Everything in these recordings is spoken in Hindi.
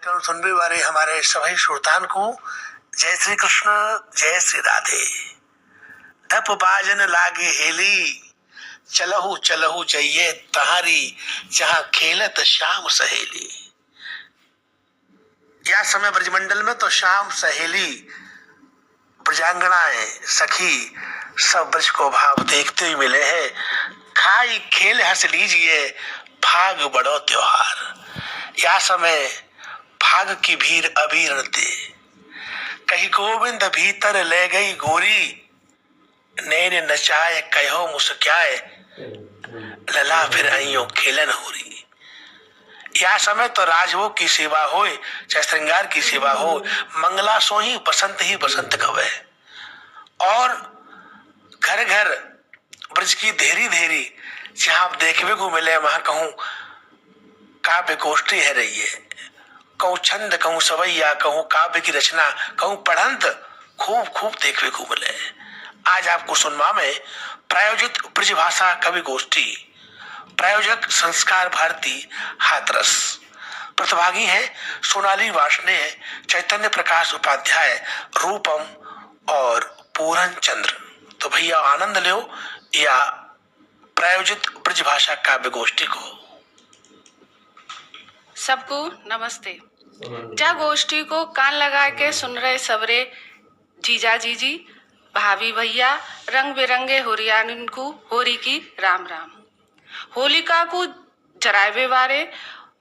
केवल सुनने वाले हमारे सभी श्रोतान को जय श्री कृष्ण, जय श्री राधे। धप बाजन लागे हेली, चलहु चलहु जइये तहारी, जहां खेलत श्याम सहेली। या समय ब्रजमंडल में तो श्याम सहेली, ब्रजांगनाएं, सखी सब ब्रज को भाव देखते हुए मिले हैं। खाई खेल हंस लीजिए, फाग बड़ो त्योहार। या समय फाग की भीड़ अबीर दे, कहीं गोविंद भीतर ले गई गोरी, नैन नचाए कहो मुस्क्याए, लला फिर आइयो खेलन होरी। या समय तो राजभोग की सेवा हो, चाहे श्रृंगार की सेवा हो, मंगला सो ही बसंत कवे। और घर घर ब्रज की धेरी धेरी जहां आप देखने को मिले, वहां कहूं काव्य गोष्ठी है रही है, कहूं छंद, कहूं सवैया, कहूं काव्य की रचना, कहूं पढ़ंत, खूब खूब देखने को मिले। आज आपको सुनवा में प्रायोजित ब्रज भाषा कवि गोष्ठी, प्रायोजक संस्कार भारती हाथरस। प्रतिभागी हैं सोनाली वार्ष्णेय, चैतन्य प्रकाश उपाध्याय, रूपम और पूरन चंद्र। तो भैया आनंद लो या प्रायोजित ब्रज भाषा काव्य गोष्ठी को। सबको नमस्ते। जा गोष्ठी को कान लगा के सुन रहे सबरे जीजा जीजी, भाभी भैया, रंग बिरंगे होरियानिन को होरी की राम राम। होलिका को जरावे वारे,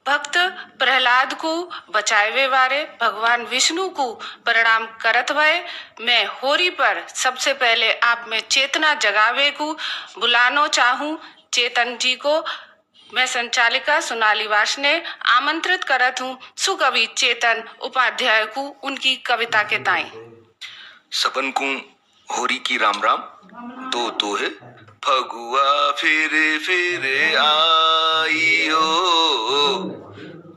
भक्त प्रहलाद को बचावे वारे भगवान विष्णु को प्रणाम करत भय, मैं होरी पर सबसे पहले आप में चेतना जगावे को बुलानो चाहूं चेतन जी को। मैं संचालिका सोनाली वार्ष्णेय आमंत्रित करत हूँ सुकवि चेतन उपाध्याय को उनकी कविता के ताई। सबन को होरी की राम राम। तो है फगुआ फिर आइयो,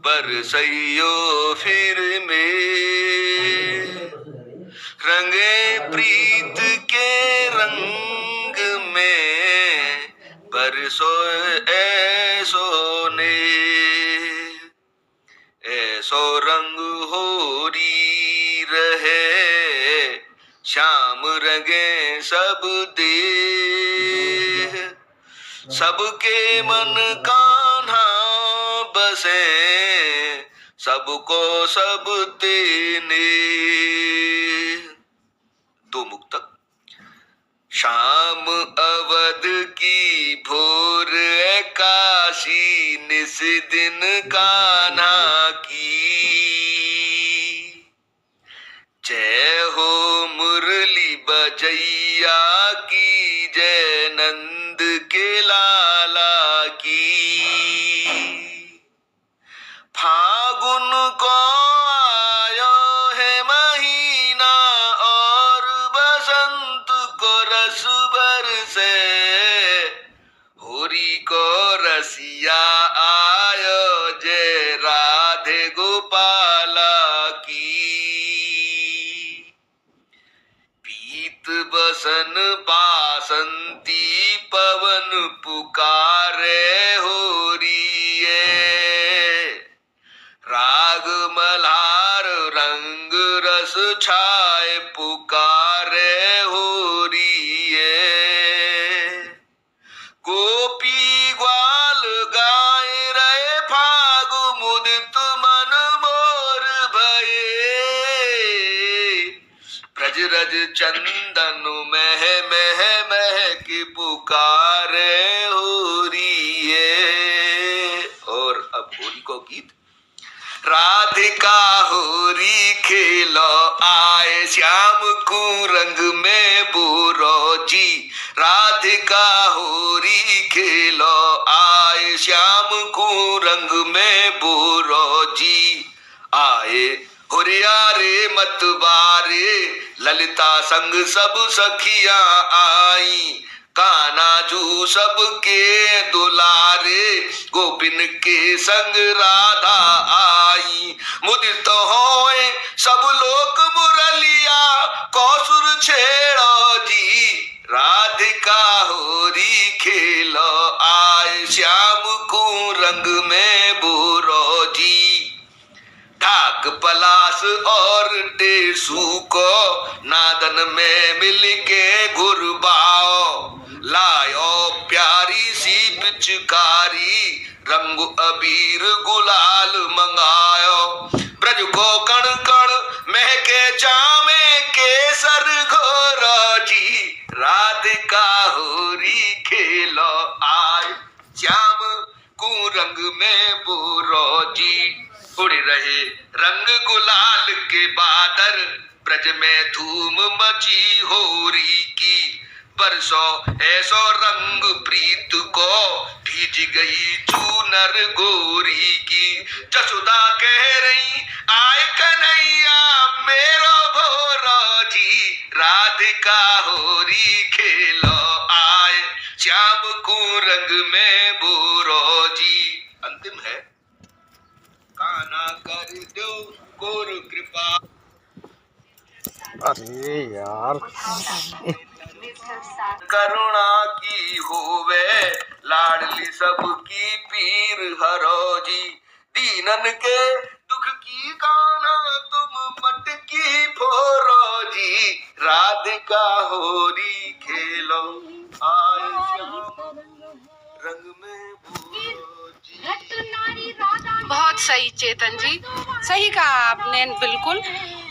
बरसइयो फिर में, रंगे प्रीत के रंग में, बरसो ऐसो ने, ऐसो रंग होरी रहे, श्याम रंगे सब देह, सबके मन कान्हा बसे, सबको सब तेने। दो मुक्तक। शाम अवध की भोर काशी, निस दिन कान्हा की, जय हो मुरली बजैया की, जय नंद के लाला की। फागुन को आयो है महीना, और बसंत को रस बरसे, होरी को रसिया आयो, जय राधे गोपाला की। पीत बसन बासंती पवन पुकारे होरिए, राग मल्हार रंग रस छाए पुकारे होरिए। गोपी ग्वाल गाय रहे फागु, मुदित मन मोर भये, ब्रज रज चंदन मह की पुकारे होरिए। और अब होली को गीत। राधिका होरी खेलो आए, श्याम को रंग में बोरो जी, राधिका होरी खेलो आए, श्याम को रंग में बोरो जी। आए होरिया रे मतवारे, ललिता संग सब सखियां आई, कान्हा जू सबके दुलारे, गोपिन के संग राधा आई। मुदित होए सब लोक मुरलिया, कौसुर छेड़ो जी, राधिका होरी खेलो आए, श्याम को रंग में बोरो जी। ढाक ढाक पलास और टेसू को नादन में मिलके घुरबाओ, लायो प्यारी सी पिचकारी, रंग अबीर गुलाल मंगायो। ब्रज को कण कण महके जामे केसर घोरो जी, राधिका होरी खेलो आय, श्याम को रंग में बोरो जी। उड़ रहे रंग गुलाल के बादल, ब्रज में धूम मची होरी की, बरसों ऐसो रंग प्रीत को, भीज गई चूनर गोरी की। जसुदा कह रही आय कन्हैया मेरो भोरो जी, राधिका होरी खेलो आय, श्याम को रंग में बोरो जी। अंतिम है, काना कर दो कोर कृपा। अरे यार करुणा की होवे लाडली सबकी पीर हरो जी, दीनन के दुख की काना तुम मटकी फोरो जी, राधिका होरी खेलो आय, रंग में बोरो जी। बहुत सही चेतन जी, सही कहा आपने बिल्कुल।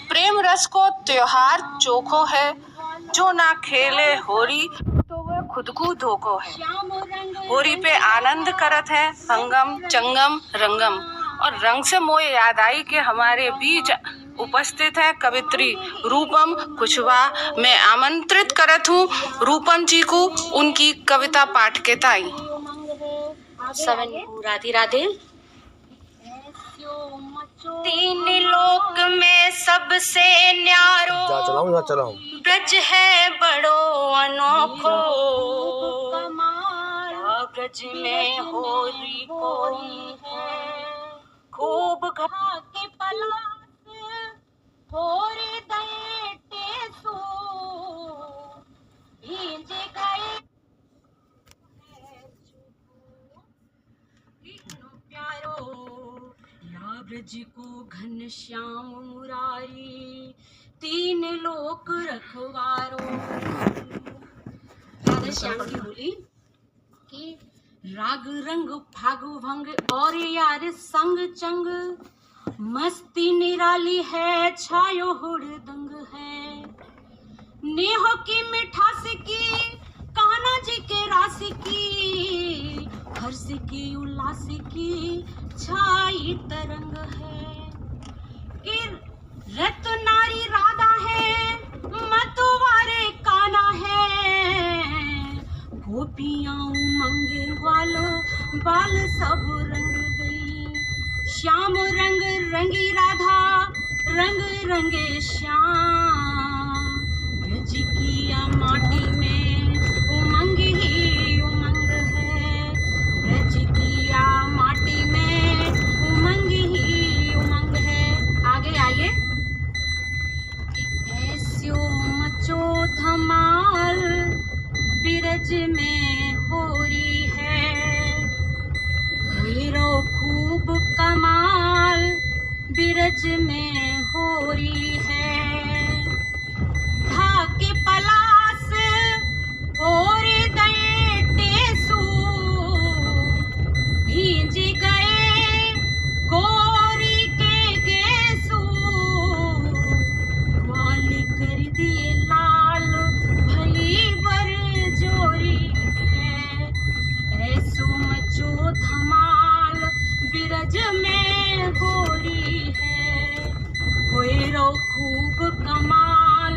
प्रेम रस को त्योहार चोखो है, जो ना खेले होरी तो वह खुद को धोखो है। होरी पे आनंद करत है संगम चंगम रंगम। और रंग से मोए याद आई कि हमारे बीच उपस्थित है कवित्री रूपम कुशवाहा। मैं आमंत्रित करत हूँ रूपम जी को उनकी कविता पाठ के ताई। राधे राधे। तीन लोक में सबसे न्यारो ब्रज है बड़ो अनोखो, ब्रज में होली कोई है खूब घा के पलास थोड़े दए टेसो, भींज गए प्यारो, या ब्रज को घन श्याम मुरारी, तीन लोक रखवारो। राधा श्याम की होली कि राग रंग फागु भंग और यार संग चंग, मस्ती निराली है छायो हुड़दंग है, नेहो की मिठास की कान्हा जी के रास की, हर्ष की उल्लास की छाई तरंग है। कि रत नारी राधा है मतवारे कान्हा है, गोपियां उमंग वालो बाल सब रंग गई, श्याम रंग रंगी राधा रंग रंगे श्याम, ब्रज किया माटी में उमंग ही उमंग है, ब्रज किया माटी में उमंग ही उमंग है। आगे आइए। ऐस्यो मचो धमाल बिरज में होरी है, हीरो खूब कमाल बिरज में होरी है, ढाके पलास होरे दए टेसू, भींज गए गोरी के गेसू, ग्वाल कर दिए लाल भली बर जोरी है, ऐसो मचो धमाल बिरज में होरी है, होरो खूब कमाल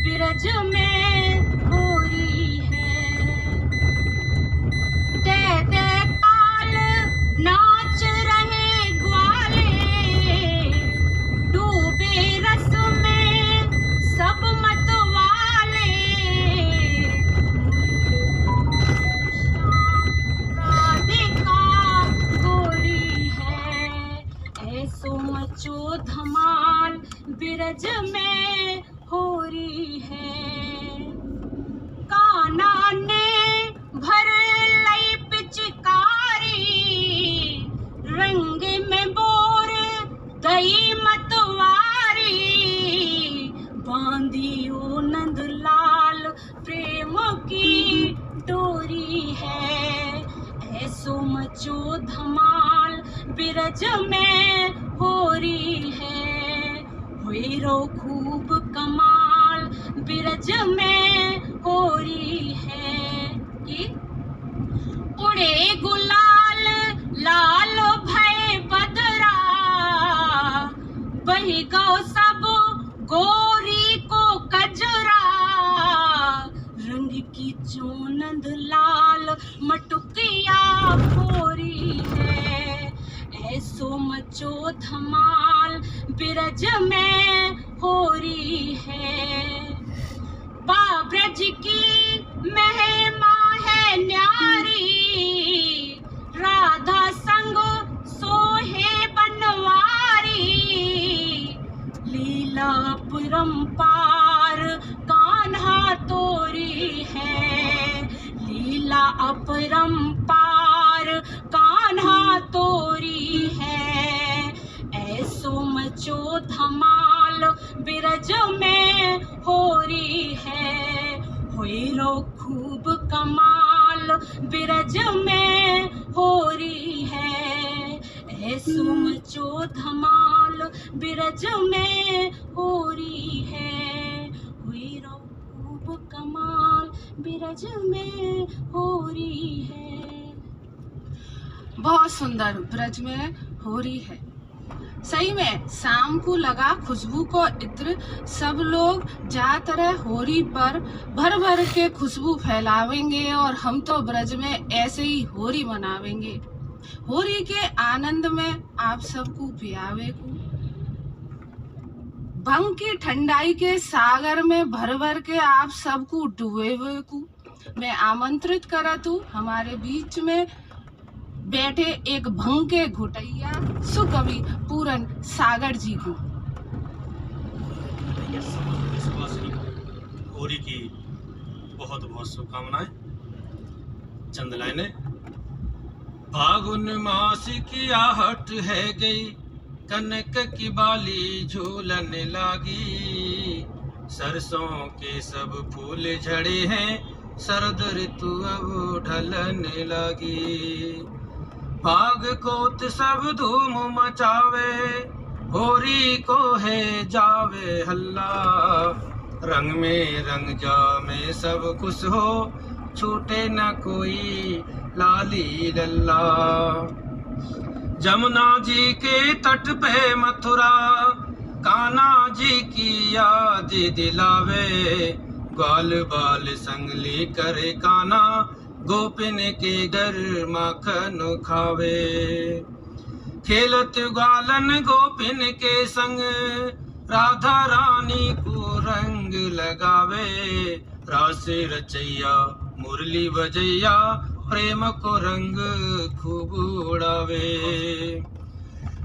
बिरज में होरी है। दे दे ताल नाच रहे ग्वाले, डूबे रस में सब मतवाले, राधिका गोरी है, ऐसो मचो धमाल बिरज में होरी है। कान्हा ने भर लई पिचकारी, रंग में बोर दई मत मचो धमाल बिरज में हो रही है, हुई रो खूब कमाल बिरज में हो रही है। कि उड़े गुलाल लाल भय बदरा, बही गो सब गोरी को कजरा, रंग की चोनंद लाल मटुकिया फोरी है, ऐसो मचो धमाल बिरज में हो रही है। बाब्रज की महिमा है न्यारी, राधा संग सोहे बनवारी, लीला अपरंपार कान्हा तोरी है, लीला अपरंपार कान्हा तोरी है, ऐसो मचो धमाल बिरज में हो रही है, हुई रो खूब कमाल बिरज में हो रही है, ऐसो मचो धमाल बिरज में हो रही है, हुई रो खूब कमाल बिरज में हो रही है। बहुत सुंदर ब्रज में हो रही है। सही में शाम को लगा खुशबू को इत्र, सब लोग जा तरह होरी पर भर भर के खुशबू फैलावेंगे और हम तो ब्रज में ऐसे ही होरी मनावेंगे। होरी के आनंद में आप सबको पियावे को, भंग की ठंडाई के सागर में भर भर के आप सबको डुबे हुए को मैं आमंत्रित करत हूँ हमारे बीच में बैठे एक भंग के घुटैया सुकवि पूरन सागर जी को। होली की बहुत बहुत शुभकामनाएं। चंद लाइनें। फागुन मास की आहट है गई, कनक की बाली झूलन लागी, सरसों के सब फूल झड़े हैं, शरद ऋतु अब ढलन लगी। फाग कोत सब धूम मचावे, होरी को है जावे हल्ला, रंग में रंग जामे सब खुश हो, छूटे न कोई लाली लल्ला। जमुना जी के तट पे मथुरा, कान्हा जी की याद दिलावे, ग्वाल बाल संगली करे कान्हा, गोपिन के घर माखन खावे। खेलत ग्वालन गोपिन के संग, राधा रानी को रंग लगावे, रास रचैया मुरली बजैया, प्रेम को रंग खूब उड़ावे।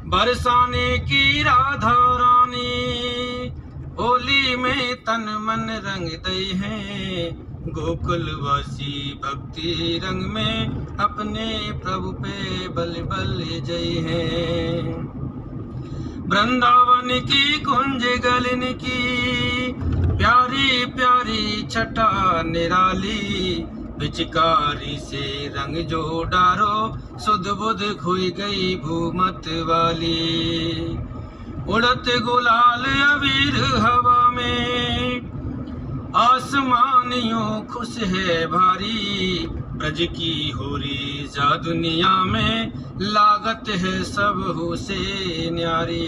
बरसाने की राधा रानी, होली में तन मन रंग दई है, गोकुलवासी भक्ति रंग में अपने प्रभु पे बल बल जय है। वृंदावन की कुंज गलन की, प्यारी प्यारी छटा निराली, पिचकारी से रंग जो डारो, सुध बुध खोई गई भूमत वाली। उड़त गुलाल अबीर हवा में, आसमानियों खुश है भारी, ब्रज की होरी जा दुनिया में, लागत है सब से न्यारी।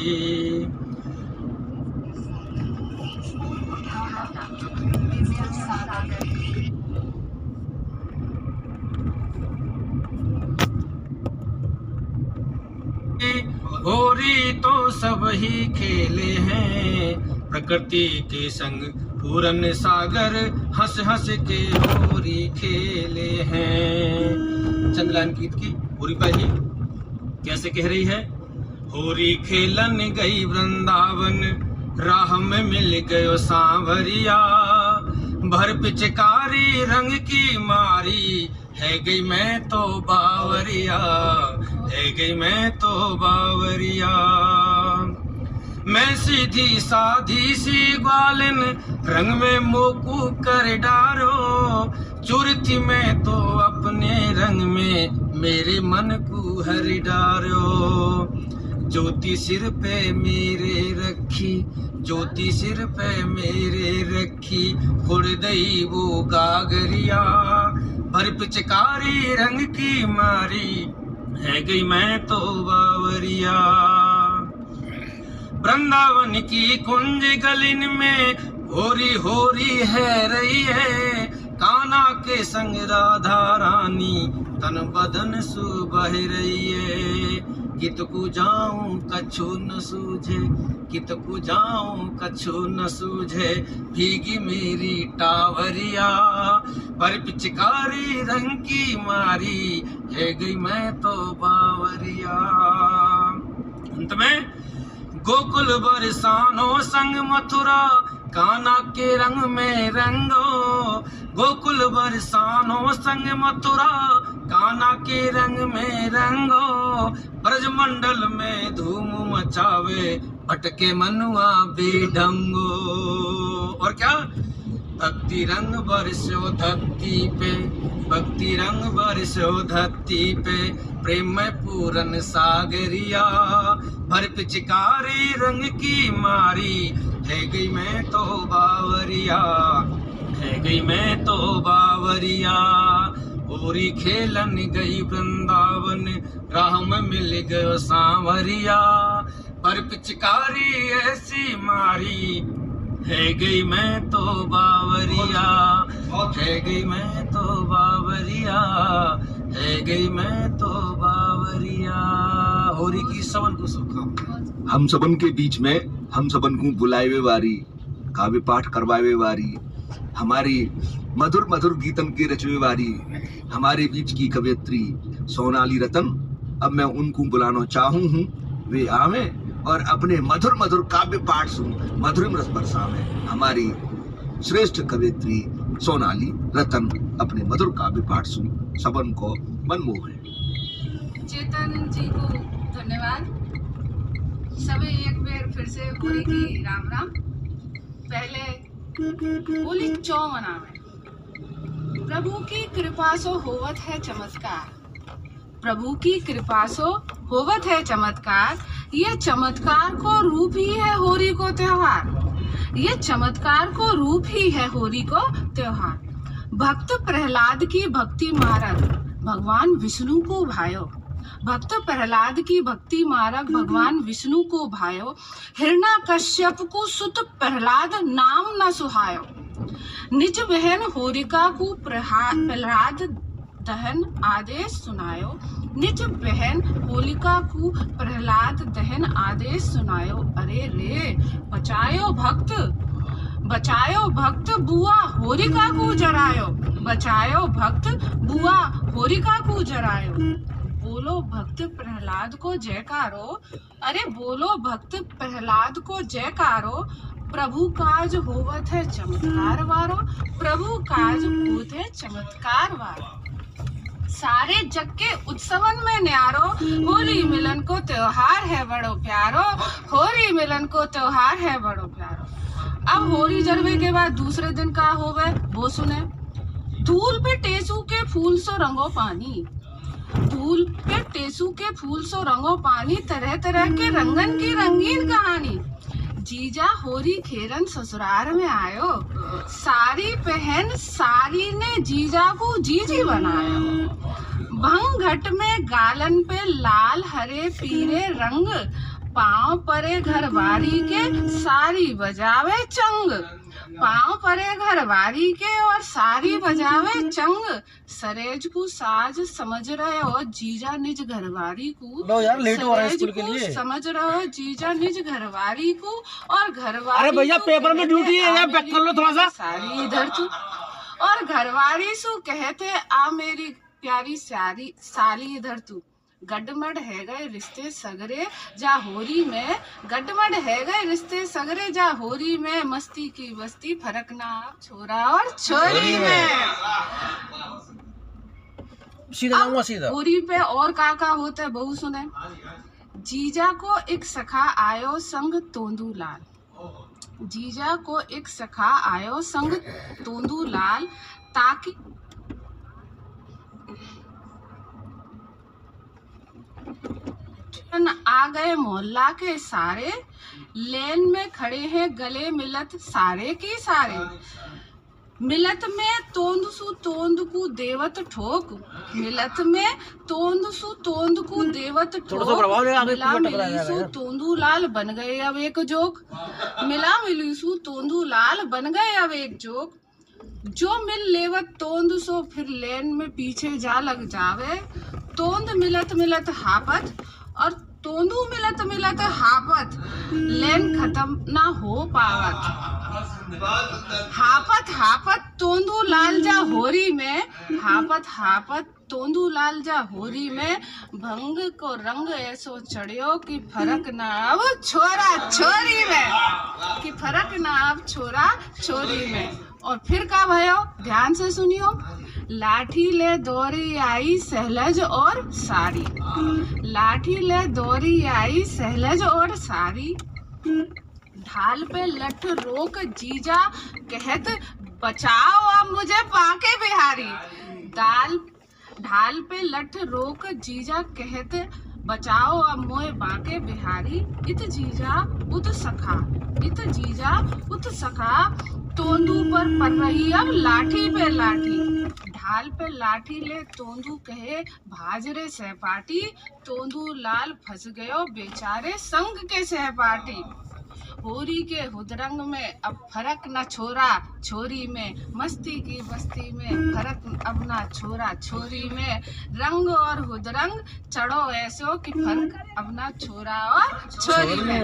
होरी तो सब ही खेले हैं, प्रकृति के संग पूरन सागर, हंस हंस के होरी खेले हैं। चंद्रलाल गीत की पूरी पहली कैसे कह रही है। होरी खेलन गई वृंदावन, राह में मिल गयो सांवरिया, भर पिचकारी रंग की मारी, है गई मैं तो बावरिया, है गई मैं तो बावरिया। मैं सीधी साधी सी ग्वालिन, रंग में मोकू कर डारो, चूर थी मैं तो अपने रंग में, मेरे मन को हरि डारो। ज्योति सिर पे मेरे रखी, ज्योति सिर पे मेरे रखी, खुड़ दई वो गागरिया, भर पिचकारी रंग की मारी, है गई मैं तो बावरिया। वृंदावन की कुंज गलिन में होरी होरी है रही है, कान्हा के संग राधा रानी तन बदन सु बह रही है। कित को जाऊं कछु न सूझे, कित को जाऊं कछु न सूझे, भीगी मेरी टावरिया, पर पिचकारी रंग की मारी, है गई मैं तो बावरिया। अंत में गोकुल बरसानो संग मथुरा, कान्हा के रंग में रंगो। गोकुल बरसानो संग मथुरा, कान्हा के रंग में रंगो। ब्रजमंडल में धूम मचावे, भटके मनुआ बेढंगो। और क्या, भक्ति रंग बरसो धरती पे, भक्ति रंग बरसो धरती पे, प्रेम में पूरन सागरिया, भर पिचकारी रंग की मारी, है गई मैं तो बावरिया, है गई मैं तो बावरिया। होरी खेलन गई वृंदावन, राह में मिल गयो सांवरिया, पर पिचकारी ऐसी मारी, है गई मैं तो बावरिया, है गई मैं तो बावरिया, है गई मैं तो बावरिया। होरी की सबन को शुभकामनाएं। हम सबन के बीच में हम सबन को बुलाए वारी, काव्य पाठ करवाए वारी, हमारी मधुर मधुर गीतन के रचवे वारी, हमारे बीच की कवयित्री सोनाली रतन। अब मैं उनको बुलाना चाहूँ हूँ, वे आवे और अपने मधुर मधुर काव्य पाठ सुन, मधुरिम रस बरसावे। हमारी श्रेष्ठ कवयित्री सोनाली रतन अपने मधुर काव्य पाठ सुन सबन को मनमोह है। चेतन जी को धन्यवाद। सभी एक बार फिर से होली की राम राम। पहले होली चौ मनावे। प्रभु की कृपा सो होवत है चमत्कार, प्रभु की कृपा सो होवत है चमत्कार। ये चमत्कार को रूप ही है होली को त्योहार, ये चमत्कार को रूप ही है होली को त्योहार। भक्त प्रहलाद की भक्ति मारक भगवान विष्णु को भायो, भक्त प्रहलाद की भक्ति मारक भगवान विष्णु को भायो। हिरण्यकश्यप को सुत प्रहलाद नाम न सुहायो, निज बहन होरिका को प्रहलाद दहन आदेश सुनायो, निज बहन होलिका को प्रहलाद दहन आदेश सुनायो। अरे रे बचायो भक्त, बचायो भक्त बुआ होरिका को जरायो, बचायो भक्त बुआ होरिका को जरायो। बोलो भक्त प्रहलाद को जयकारो, अरे बोलो भक्त प्रहलाद को जयकारो। प्रभु काज होवत है चमत्कार वारो, प्रभु काज होत है चमत्कार वारो। सारे जग के उत्सवन में न्यारो, होली मिलन को त्योहार है बड़ो प्यारो, होली मिलन को त्योहार है बड़ो प्यारो। अब होली जरबे के बाद दूसरे दिन का होवे वो सुने। धूल पे टेसू के फूल सो रंगो पानी, धूल पे टेसू के फूल सो रंगो पानी, तरह तरह के रंगन की रंगीन कहानी। जीजा होरी खेरन ससुराल में आयो, साड़ी पहन साड़ी ने जीजा को जीजी बनायो। भंग घट में गालन पे लाल हरे पीले रंग, पाँव परे घरवारी के सारी बजावे चंग, पाँव परे घरवारी के और सारी बजावे चंग। सरेज को साज समझ रहे हो जीजा निज घरवारी को, लो यार लेट हो रहा है स्कूल के सरेज को लिए। समझ रहे हो जीजा निज घरवारी को और घरवारी। अरे भैया पेपर में ड्यूटी है यार, बैक कर लो थोड़ा सा। सारी इधर तू और घरवारी सु कहते आ मेरी प्यारी सारी साली इधर तू। गड्ढमड है गए रिश्ते सगरे जा होरी में, गड्ढमड है गए रिश्ते सगरे जा होरी में। मस्ती की बस्ती फर्क ना छोरा और छोरी में। सीधा जाऊंगा सीधा। होरी पे और का होता है बहु सुने। जीजा को एक सखा आयो संग तोंदू लाल, जीजा को एक सखा आयो संग तोंदू लाल, ताकि आ गए मोहल्ला के सारे, लेन में खड़े हैं गले मिलत सारे की सारे। मिलत में तोंद सु तोंद को देवत ठोक, मिलत में तोंद सु तोंद को देवत ठोक, मिला मिली सु तोंदू लाल बन गए अब एक जोक, मिला मिली सु तोंदू लाल बन गए अब एक जोक। जो मिल लेवत तोंद सो फिर लेन में पीछे जा लग जावे, तोंद मिलत मिलत हापत और तोंदू मिलत मिलत हापत, लेन खत्म ना हो पावत। हापत हापत तोंदू लाल जा होरी में, हापत हापत तोंदू लाल जा होरी में, भंग को रंग ऐसो चढ़ियो कि फर्क ना अब छोरा छोरी में, कि फर्क ना अब छोरा छोरी में। और फिर का भयो, ध्यान से सुनियो। लाठी ले दौरी आई सहलज और सारी, लाठी ले दौरी आई सहलज और सारी, ढाल पे लठ रोक जीजा कहत बचाओ अब मुझे पाके बिहारी। ढाल पे लठ रोक जीजा कहत बचाओ अब मोए बाके बिहारी। इत जीजा उत सखा, इत जीजा उत सखा, तोंदू पर पड़ रही अब लाठी पे लाठी। ढाल पे लाठी ले तोंदू कहे भाजरे सहपाठी, तोंदू लाल फंस गयो बेचारे संग के सहपाठी। होरी के हुदरंग में अब फर्क न छोरा छोरी में, मस्ती की बस्ती में फर्क अब ना छोरा छोरी में, रंग और हुदरंग चढ़ो ऐसो कि फर्क अब ना छोरा और छोरी में।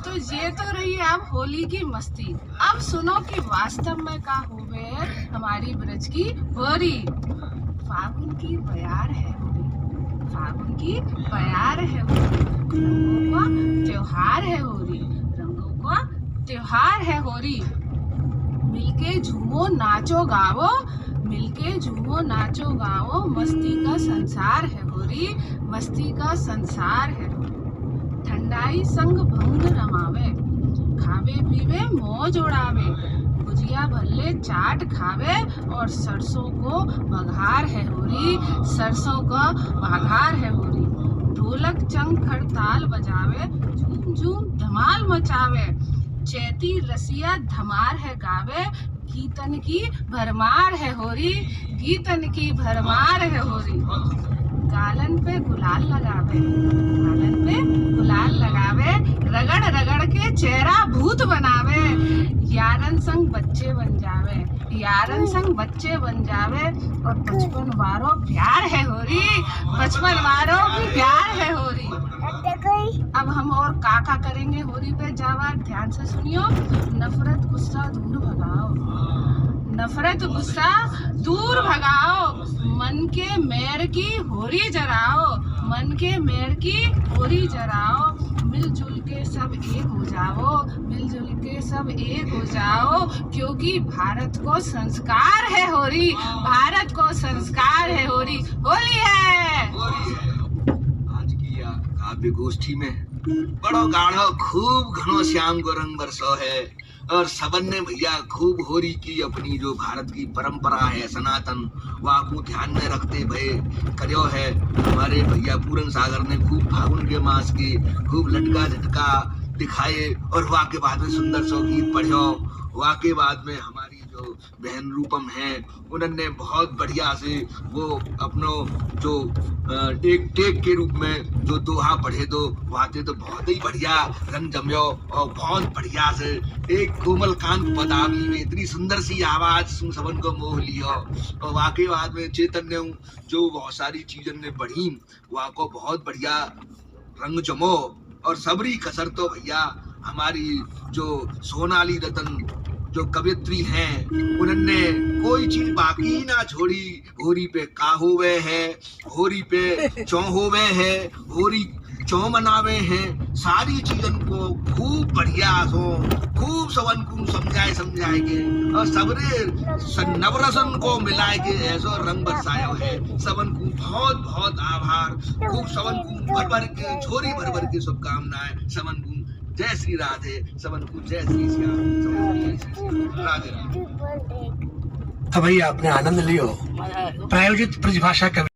तो ये तो रही अब होली की मस्ती। अब सुनो कि वास्तव में का होवे हमारी ब्रज की होरी। फागुन की बयार है होली, फागुन की बयार है होली, रंगों का त्योहार है होली, त्योहार है होरी। मिलके झूमो नाचो गावो, मिलके झूमो नाचो गावो, मस्ती का संसार है होरी, मस्ती का संसार है। ठंडाई संग भंग रमावे, खावे पीवे मौज उड़ावे, भुजिया भल्ले चाट खावे और सरसों को बघार है होरी, सरसों का बघार है होरी। ढोलक चंग खड़ताल बजावे, झूम झूम धमाल मचावे, चैती रसिया धमार है गावे, गीतन की भरमार है होरी, गीतन की भरमार है होरी। गालन पे गुलाल लगावे, गालन पे गुलाल लगावे, रगड़ रगड़ के चेहरा भूत बनावे, यारन संग बच्चे बन जावे, यारन संग बच्चे बन जावे और बचपन वारो प्यार है होरी, बचपन वारो प्यार है होरी। अब हम और काका करेंगे होली पे जावा, ध्यान से सुनियो। नफरत गुस्सा दूर भगाओ, नफरत गुस्सा दूर भगाओ, मन के मैर की होरी जराओ, मन के मैर की होरी जराओ, मिलजुल के सब एक हो जाओ, मिलजुल के सब एक हो जाओ, क्योंकि भारत को संस्कार है होरी, भारत को संस्कार है होरी, होली है। आज की काव्य गोष्ठी में बड़ो गाढ़ो खूब घनो श्याम को रंग बरसो है और सबन ने भैया खूब होरी की अपनी जो भारत की परंपरा है सनातन वाको ध्यान में रखते भये करो है। हमारे भैया पूरन सागर ने खूब फागुन के मास के खूब लटका झटका दिखाए और वहाँ के बाद में सुंदर सो गीत पढ़ो। वहाँ के बाद में हमारी जो बहन रूपम है उन्होंने बहुत बढ़िया से वो अपनो जो एक टेक के रूप में जो दोहा पढ़े दो वाते तो बहुत ही बढ़िया रंग जम्यो और बहुत बढ़िया से एक कोमल कांत पदावी में इतनी सुंदर सी आवाज सुन सबन को मोह लियो। और वहाँ के बाद में चैतन्य जो बहुत सारी चीजन ने बढ़ी वहाँ को बहुत बढ़िया रंग जमो। और सबरी कसर तो भैया हमारी जो सोनाली रतन जो कवियत्री हैं उन्होंने कोई चीज बाकी ना छोड़ी। होरी पे का होवे है, होरी पे चौ होवे है, होरी चौ मनावे हैं, सारी चीजन को खूब बढ़िया सो खूब सबन को समझाए के और सबरे नवरसन को मिलाए के ऐसो रंग बरसायो है। सबन को बहुत बहुत आभार, खूब सबन को भर भर के झोरी भर भर के शुभकामनाएं। सबन को जय श्री राधे, सबन को जय श्री श्याम, राधे राधे। तो भैया अपने आनंद लियो। प्रायोजित ब्रजभाषा